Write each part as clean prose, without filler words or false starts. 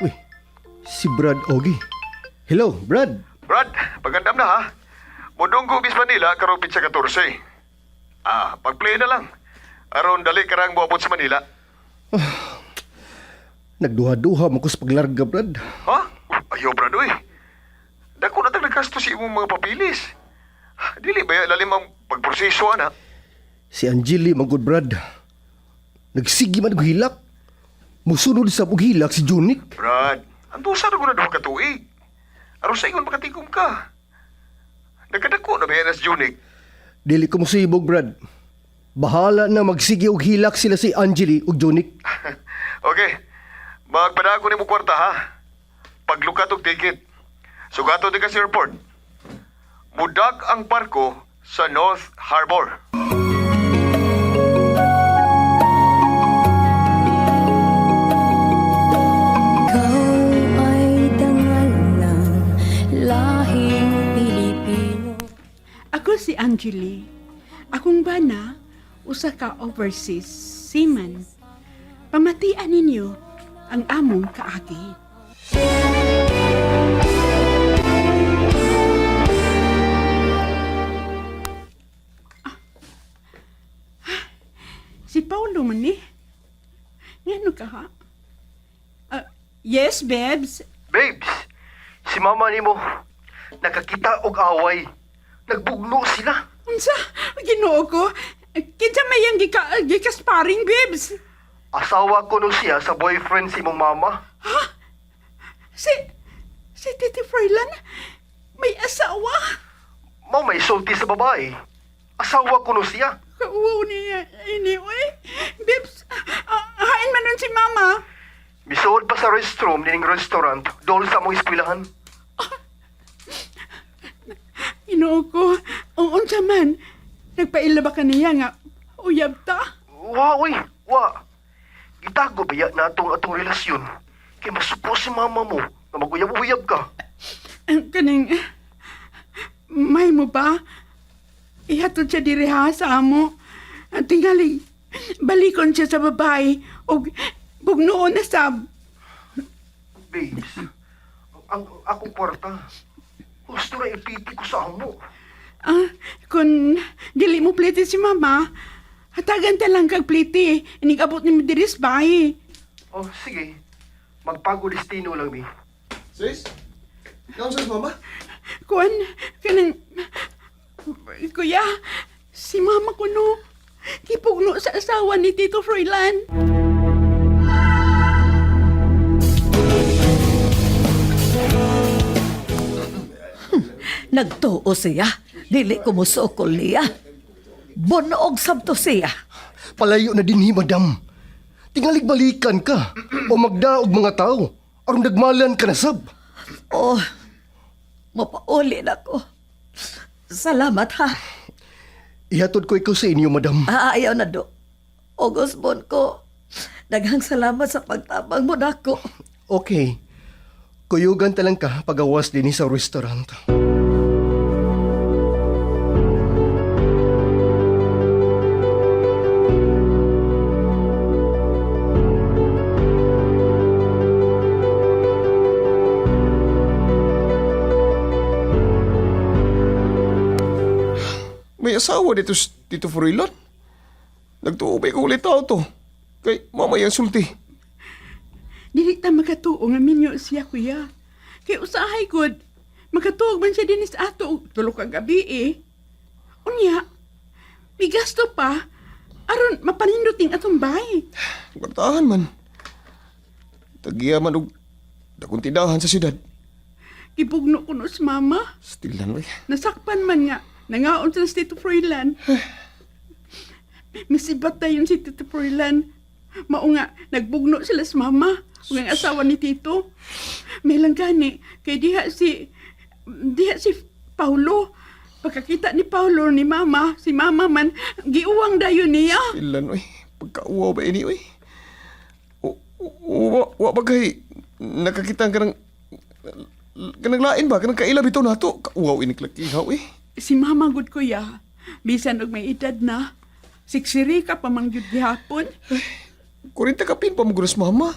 Uy, si Brad Ogie. Hello, Brad. Brad, pagandam na ha. Mudunggo bis Manila karupit sa 14. Pag-play na lang. Aron dali karang buabot sa Manila. Nagduha-duha mo ko sa paglarga, Brad. Ha? Ayaw, Brad, uy. Dako na nagkasto si imong mga papilis. Dili ba lalim ang pagproseso, ana? Si Angeli, magod, Brad. Nagsigi man og hilak. Musunod sa og hilak si Junik. Brad, antusa na ko na duha ka tuig. Aron sa ingon makatikom ka. Nagkadako na ba yan as Junik? Dili ko musibog, Brad. Bahala na magsigi og hilak sila si Angeli ug Junik. Okay. Magpadago ni mo kwarta, ha? Paglukat og ticket. Sugato di ka sa airport. Mudak ang barko sa North Harbor. Ako si Angeli. Akong bana, usa ka overseas seaman. Pamatian ninyo ang among kaagi. Si Paulo man ni. Ngano ka ha? Yes, babes. Babes, si mama ni mo, nakakita og away. Nagbugno sila. Unsa? Ginoo ko. Kinsa may ang gikasparing, babes? Asawa ko no siya sa boyfriend si mong mama. Ha? Si Titi Froilan? May asawa? Mao may sulti sa babae. Asawa ko no siya. Kauwaw niya. Anyway, babes, hain man nun si mama. Misuod pa sa restroom nining restaurant dol sa mong eskwelahan. Ginoo ko. Ang unsa man. Nagpaila ba ka niya nga? Uyab ta? Wa, uy, wa. Gitago ba ya na atong relasyon? Kay masuko si mama mo na maguyab-uyab ka. Kaning, may mo ba? Ihatod siya diri ha sa amo. Tingali, balikon siya sa babae o bugnoon na sab. Babes, ang akong kwarta. Gusto na ipiti ko sa amo. Kung dili mo pliti si mama, hatagan ta lang kag pliti. Inigabot ni mo diri sa bahay. Oh, sige. Magpago-destino lang, mi. Sis? Ikaw sa mama? Kuan, kanang... Kuya, si mama ko no. Kipugno sa asawa ni Tito Froilan. Nagtuo siya. Dili ko musukol niya. Bunog sabto siya. Palayo na din madam. Tingalig balikan ka o magdaog mga tao. Aron nagmalan ka na sab. Oh, mapauli na ko. Salamat ha. Ihatod ko ikaw sa inyo, madam. Ayaw na do. Ogosbon ko. Daghang salamat sa pagtabang mo nako. Okay. Kuyugan talang ka pagawas din sa restaurant. May asawa dito si Tito Froilan. Nagtuubay ko ulit tao to. Kay mamayang sulti. Dili ta makatuo nga minyo siya, kuya. Kay usahay gud. Makatuog man siya din sa ato tulo ka gabi eh. Unya, bigasto pa aron mapaninduting atong bahay. Bartahan man. Tagiya man og dakong tindahan sa siyudad. Gipugno ko no sa mama. Stilan, oy. Nasakpan man nga. Nangaon sa Tito Froilan. Misibat tayo si Tito Froilan. Mao nga, nagbugno sila sa mama. Ug ang asawa ni Tito. May lang gani. Kay diha si Paulo. Pagkakita ni Paulo ni mama, si mama man, giuwang dayon niya. Stilan, oy. Pagkauwa ba ini, oy? Wa bagay. Nakakita ka ng... Kanang lain ba? Kanang kailab ito na to. Kauwaw ini klakihaw, eh. Si mama gud kuya. Bisan og may edad na, siksiri ka pa mang jud gihapon. 40 kapin pa maguros mama.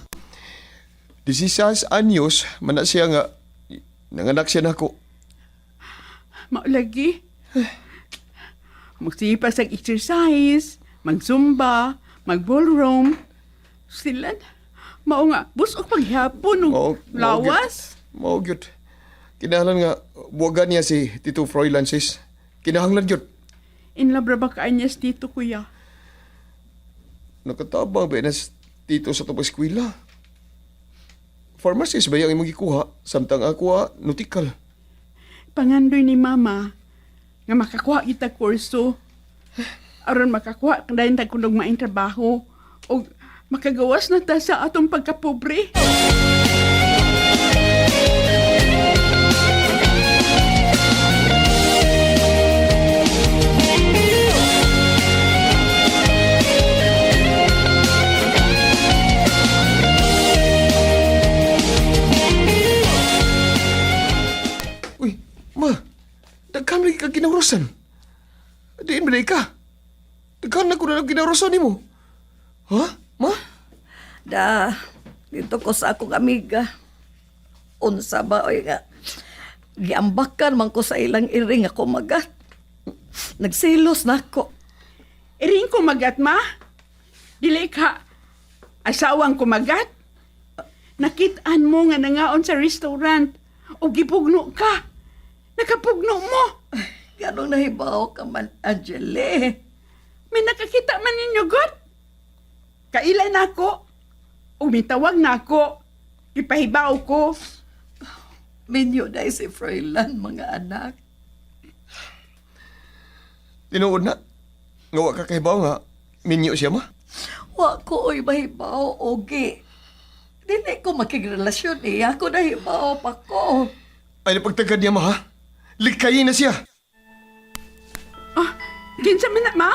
16 anyos, mana siya nga, nanganak siya na ako. Maulagi. Magsipa sa exercise, mag-zumba, mag-ballroom. Sila, mao nga, busog paghapon o lawas. Mao gyud. Kinahanglan nga, buwagan niya si Tito Froilan sis. Kinahanglan gyud. In love ra ba kaanyas dito, kuya? Nakatabang ba na Tito sa tapos eskwela. Pharmacist ba yung imong gikuha? Samtang ako nutikal. Pangandoy ni mama nga makakuha kita kurso. Aron makakuha dayon tag kunog maing trabaho o makagawas na ta sa atong pagkapobre. Uy, ma, daghan lagi ka kinaurusan. Diin ba ka? Daghan na ko na kinaurusan ni mo. Ha, ma? Da, dito ko sa akong amiga. Unsa ba, oy nga. Giambakan man ko sa ilang iring ako magat. Nagsilos na ako. Iring kumagat, ma? Dili ka asawang kumagat? Nakitaan mo nga nangaon sa restaurant o gipugno ka. Nakapugno mo. Ganong nahibaw ka man, Angele. May nakakita man ninyo, God. Kailay na ako. O mitawag na ako. Ipahibaw ko. Minyo na si Froilan, mga anak. Tinuod na. Nga wa ka kahibaw nga. Minyo siya, ma. Wa ko oy mahibaw, ogi. Dili ko makigrelasyon eh. Ako nahibaw pa ko. Ay napagtagad niya, ma, ha? Likayin na siya. Ah, kinsa man na, ma?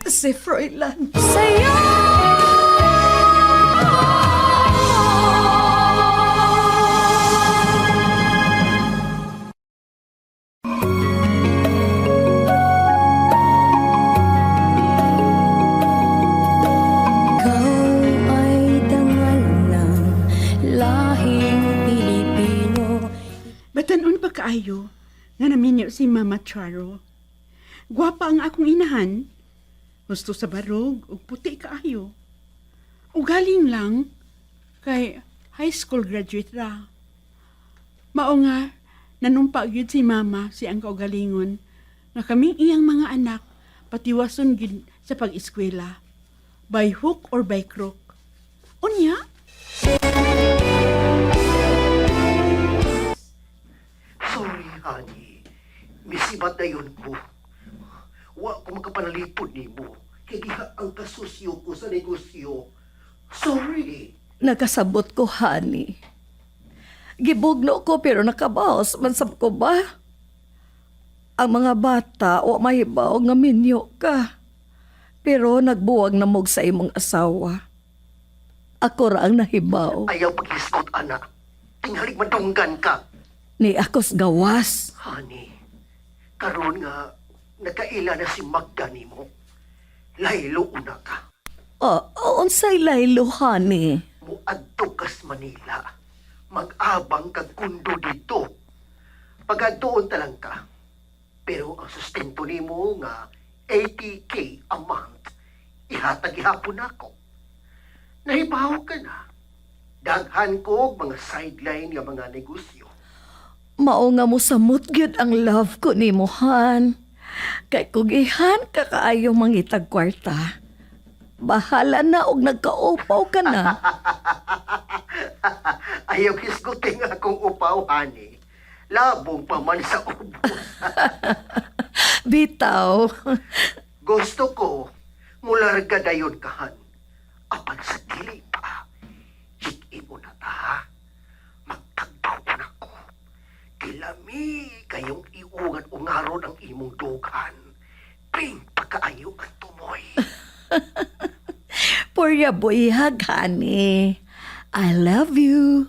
Si Froilan. Batanon ba kaayo nga naminyo si Mama Charo? Gwapa ang akong inahan. Gusto sa barog ug puti kaayo. Ugaling lang kay high school graduate ra. Mao nga nanumpa gyud si Mama si ang kaugalingon nga kaming iyang mga anak patiwason gyud sa pag-eskwela. By hook or by crook. Unya? Sorry, honey. Misibat na yun ko. Wa ko makapanalipod ni mo. Kaya diha ang kasusyo ko sa negosyo. Sorry. Nakasabot ko, honey. Gibugno ko pero nakabawas. Mansab ko ba? Ang mga bata o mahibaw nga minyo ka. Pero nagbuwag na mog sa imong asawa. Ako ra ang nahibaw. Ayaw pag-iskot, anak. Tinghalik madunggan ka. Ni akos gawas. Honey, karon nga nakaila na si Magda nimo. Laylo una ka. Unsay laylo, honey? Muadto kas Manila. Mag-abang kag kundo dito. Pagatuon talang ka. Pero ang sustento nimo nga 80K a month, ihatag ihapon ako. Nahibaw ka na. Daghan ko og mga sideline nga mga negosyo. Mao nga mo samot gyud ang love ko ni Mohan. Kay kugihan ka kaayo mangitag kwarta. Bahala na og nagkaupaw ka na. Ayaw hisgutin nga akong upaw, honey. Labong pa man sa ubos. Bitaw. Gusto ko, mularga dayon kahan. Apan sa dili pa. Hit-in mo na ta, ha? Magtagbaw mo na ko. Kilami kayong iungan-ungaron ang imong dughan. Ping pagkaayo ang tumoy. For your boy hug, honey. I love you.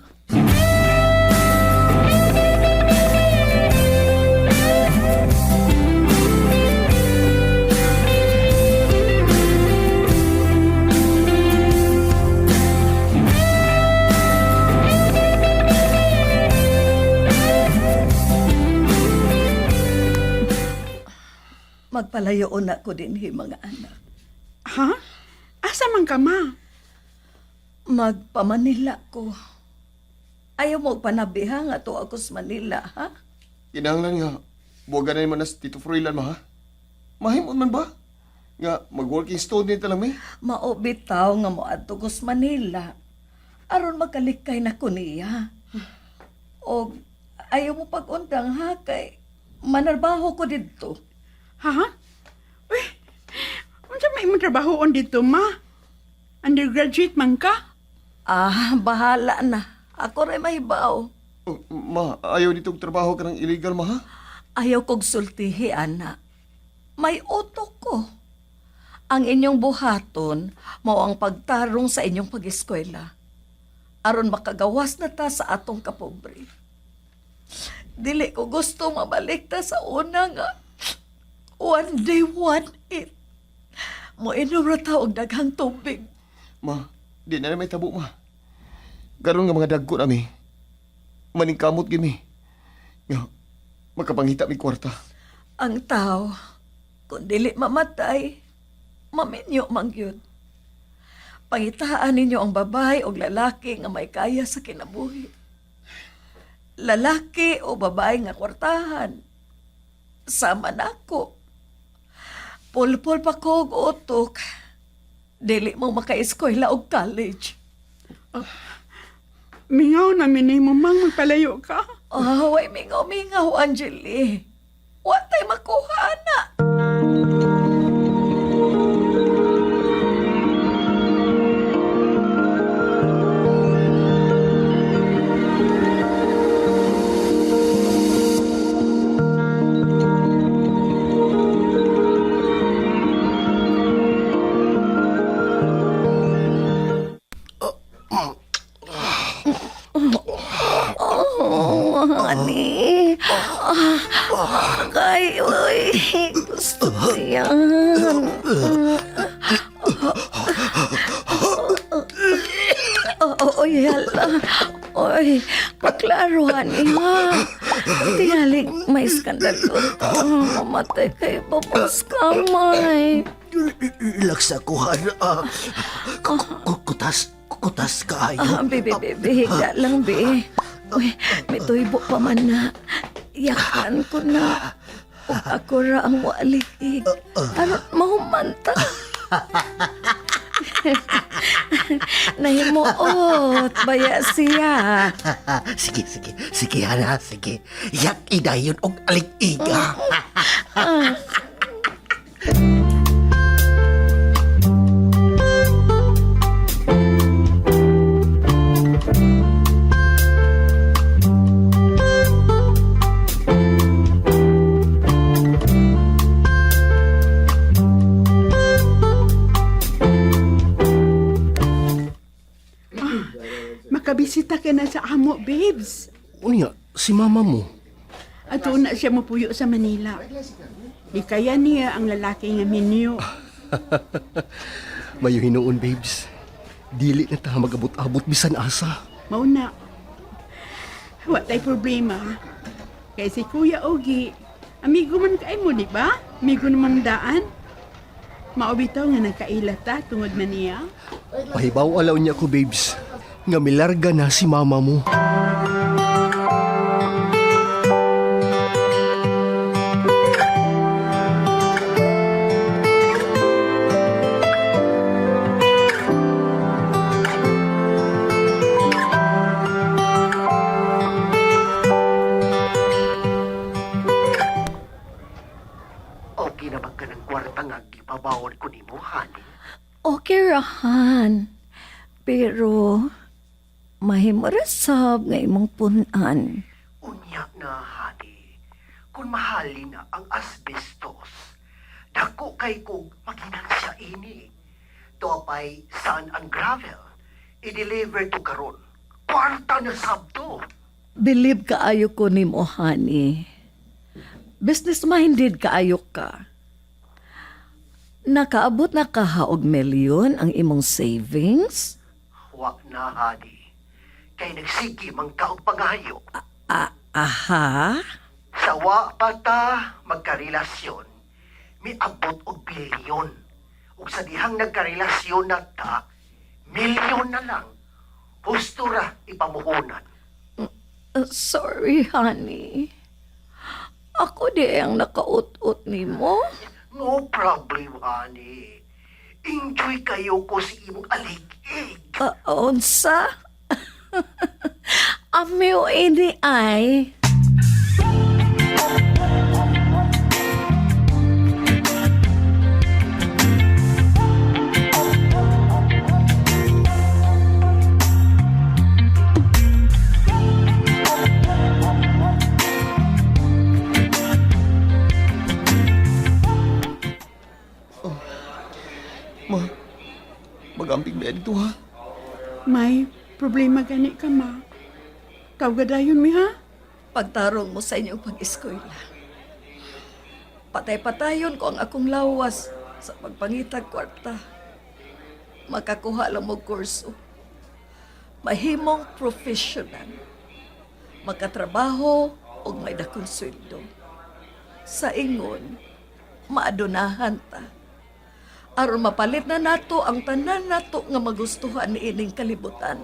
Magpalayoon na ko din mga anak. Ha? Asa man ka, ma? Magpamanila ko. Ayaw mo panabiha nga to ako sa Manila, ha? Kinahanglan nga, buwagan na naman na si Tito Froilan, ma, ha? Mahimon man ba? Nga, mag-working student lang, may? Maobitaw nga mo adto ko sa Manila. Aron makalikay na ko niya. O ayaw mo pag-undang ha kay manarbaho ko dito. Ha? Uy, unsa may imong trabahoon dito, ma? Undergraduate man ka? Bahala na. Ako rin mahibaw. Oh, ma, ayaw nitong trabaho ka ng illegal, ma, ha? Ayaw kog sultihi, ana. May utok ko. Ang inyong buhaton, mao ang pagtarong sa inyong pag-eskwela. Aron makagawas na ta sa atong kapobre. Dili ko gusto mabalik ta sa una nga. One day, one it. Mo inom ra ta og daghang tubig. Ma, di na may tabo, ma. Karon nga mga dagko nami. Maningkamot gini. Nga, makapangita mi kwarta. Ang tao, kung dili mamatay, maminyo man gyud. Pangitaan ninyo ang babae o lalaki nga may kaya sa kinabuhi. Lalaki o babae nga kwartahan. Sama na ako. Pulpul pa ko og utok. Dili mo maka-eskwela o college. Mingaw na minimo mang magpalayo ka. Way mingaw-mingaw, Angeli. Watay makuha na. Honey. Kay, uy. Gusto ko yan. Uy, hala. Uy, paklaro, honey, ha? Tingali, may skandal ko. Mamatay kay babas kamay. Relax ako, Hana. Kutas kayo. Bibi, higa lang, bi. Uy, may tuybo pa man na. Yakan ko na. O ako ra ang walig. Ano, mahumanta. Nahimuot, baya siya. Sige, Hana, sige. Yak idayon og alig-iga. Makabisita ka na sa amo, babes. Unya, si mama mo. Ato na siya mapuyo sa Manila. Di kaya niya ang lalaki nga minyo. Mayo hinuon, babes. Dili na ta magabot-abot bisan asa. Mauna. Wa tay problema. Kay si Kuya Ogi, amigo man kay mo, di ba? Amigo namang daan. Maobitaw nga nagkailata tungod na niya. Pahibaw alaw niya ko, babes. Nga milarga na si mama mo. Okay naman ka ng kwarta nga gipabawon ko ni mo, honey. Okay, Rahan. Pero, mahimorasab nga imong punan. Unya na, honey. Kung mahalin na ang asbestos, dako kay kong maginang ini. Topay sand and gravel. I-deliver to karon. Kwarta na sabto. Believe kaayo ko ni mo, honey. Business-minded kaayo ka. Nakaabot na kahaog milyon ang imong savings? Wa na, honey. Kay nagsigi mang kaog pangayo. Aha? Sa wa pa ta magkarelasyon, miabot og bilyon. Ug sa dihang nagkarelasyon na ta, milyon na lang. Husto ra ipamuhunan. Sorry, honey. Ako di ang nakaut-ut ni mo. No problem, honey. Enjoy kayo ko si imong alig-ig. Unsa? Amiw ini ay. Ma, magampig ba dito ha? May problema gani ka, ma. Kawgadayon mi, ha? Pagtarong mo sa inyong pag-eskwela. Patay-patayon ko ang akong lawas sa pagpangitag kwarta. Makakuha lang mo kurso. Mahimong professional. Makatrabaho o may dakong sweldo. Sa ingon, maadunahan ta. Aron mapalit na nato ang tanan nato nga magustuhan ni ining kalibutan.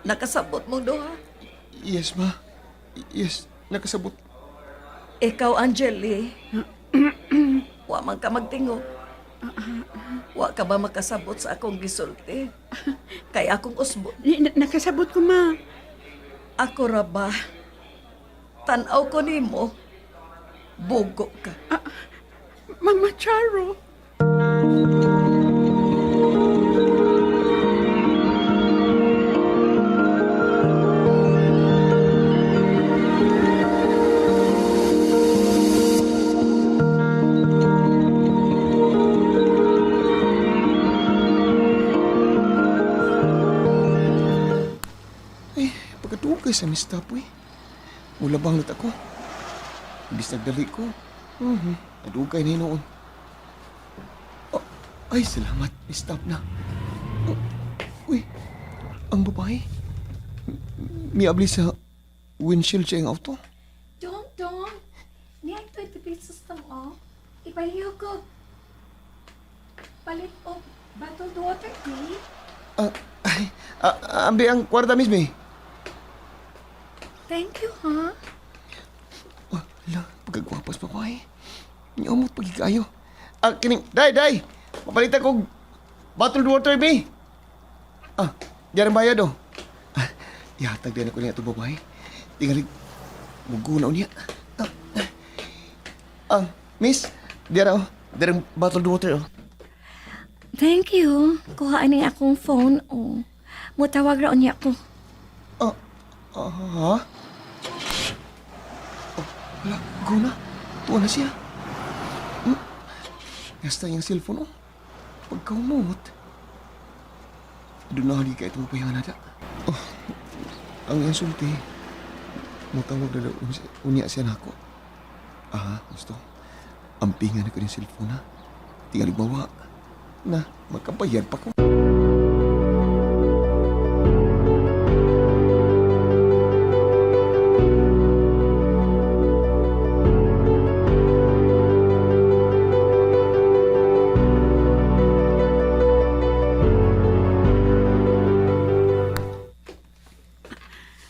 Nakasabot mo doha? Yes, ma. Yes, nakasabot. Ikaw, Angeli, wa man ka magtingo. Wa ka ba makasabot sa akong gisulti? Kay akong usbon. Nakasabot ko, ma. Ako ra ba? Tanaw ko nimo. Bugo ka. Mama Charo. Ay, pagkatugay sa mista po eh. Mula bang lit ako? Ibis nagdali ko. Nadugay na noon. Oh, ay, salamat. Stop na. Oh, uy, ang babae. Miabli sa windshield siya yung auto. Dong. Niya 20 pesos lang, oh. Ipaliw ko. Palit o bottled water, please. Ambi ang kwarta mismo eh. Thank you, ha? Oh, hala, pagkagwapas pa ko eh. Nyamot pagkikayo. Kining, day! Mapalitan ko bottled water, me. Diyan ang bayad, oh. Ihatag din ako niya itong babae. Tingalig, mugunaw niya. Miss, diyan, oh. Diyan ang bottled water, oh. Thank you. Kuhaan niya akong phone, oh. Mutawag raon niya ako. Ha? Oh, wala, guna. Tuwa na siya. Gasta yung cellphone, oh. Pagkaumot. Doon na hali ka itong mapayangan nada. Oh, ang insulti. Mutawag na daw unya siya na ako. Gusto. Ampingan ako ng cellphone, ha. Tingalig bawa. Na, magkabayad pa ko.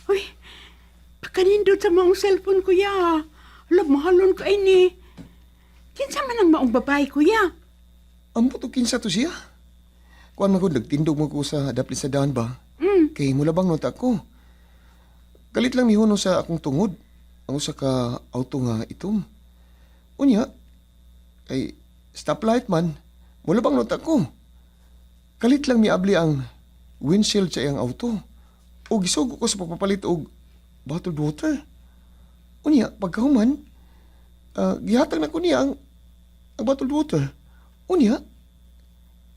Uy, pakanindot sa mong cellphone, kuya. Alam, mahalon ko ini. Kinsa man ang maong babae, kuya? Ang buto kinsa to siya. Kuan man ko, nagtindog mo ko sa dapli sa daan ba? Kay mula bang nota ko. Kalit lang mihuno sa akong tungod. Ang usa ka auto nga itom. Unya, ay stoplight man. Mula bang nota ko. Kalit lang miabli ang windshield sa iyang auto. O gisugo ko sa pagpapalit og bottled water. Unya, pagkahuman, gihatag na ko niya ang bottled water. Unya,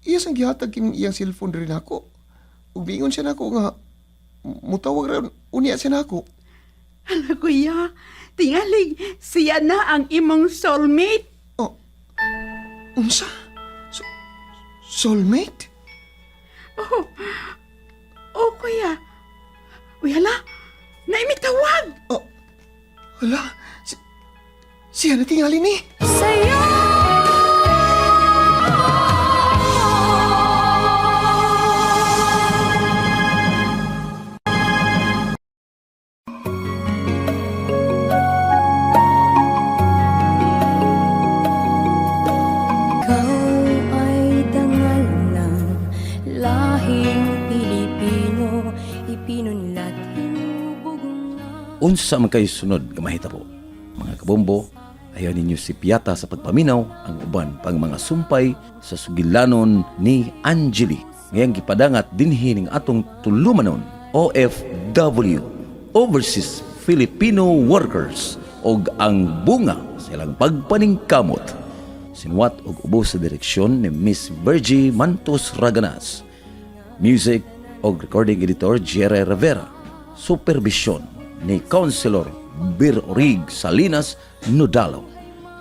iyas ang gihatag king iyang cellphone rin ako. Ug biingon siya nako nga mutawag ra unya siya nako. Hala, kuya. Tingalig, siya na ang imong soulmate. Oh. Unsa? Soulmate? Oh, kuya. Uy, hala. Naimitawag. Hala, Siya na tingali ni. Sa'yo! Ikaw ay dangal ng lahing Pilipino, ipinunlat hinubog nga. Unsa man kay sunod nga mahitabo? Mga kabombo, ayaw ninyo si Piata sa pagpaminaw ang uban pang mga sumpay sa sugilanon ni Angeli. Ngayang gipadangat dinhi ning atong tulumanon OFW, Overseas Filipino Workers, og ang bunga sa ilang pagpaningkamot. Sinuwat og ubos sa direksyon ni Miss Virgie Mantos Raganas. Music og recording editor Jerry Rivera. Supervision ni Councilor Bir Orig Salinas Nodalo.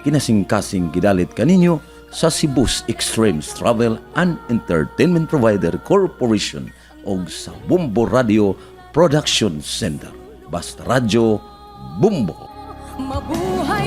Kinasing-kasing gidalit kaninyo sa Cebu's Extremes Travel and Entertainment Provider Corporation o sa Bumbo Radio Production Center. Basta Radyo Bumbo. Mabuhay